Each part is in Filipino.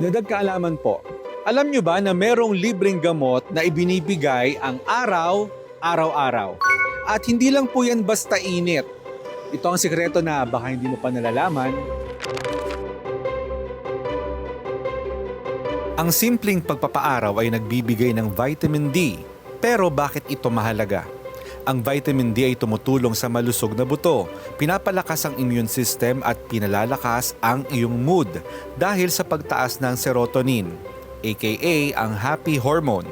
Dagdag kaalaman po, alam nyo ba na merong libreng gamot na ibinibigay ang araw-araw? At hindi lang po yan basta init. Ito ang sikreto na baka hindi mo pa nalalaman. Ang simpleng pagpapaaraw ay nagbibigay ng vitamin D. Pero bakit ito mahalaga? Ang vitamin D ay tumutulong sa malusog na buto, pinapalakas ang immune system at pinalalakas ang iyong mood dahil sa pagtaas ng serotonin, aka ang happy hormone.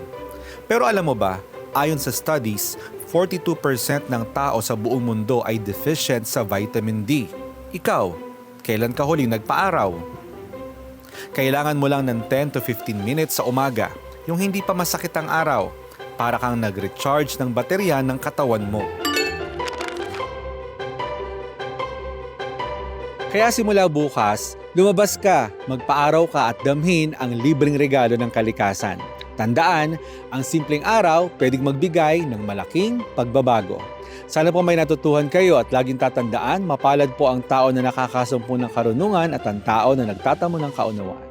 Pero alam mo ba, ayon sa studies, 42% ng tao sa buong mundo ay deficient sa vitamin D. Ikaw, kailan ka huling nagpaaraw? Kailangan mo lang ng 10 to 15 minutes sa umaga, yung hindi pa masakit ang araw, para kang nag-recharge ng baterya ng katawan mo. Kaya simula bukas, lumabas ka, magpaaraw ka at damhin ang libreng regalo ng kalikasan. Tandaan, ang simpleng araw pwedeng magbigay ng malaking pagbabago. Sana po may natutuhan kayo at laging tatandaan, mapalad po ang tao na nakakasumpo ng karunungan at ang tao na nagtatamo ng kaunawaan.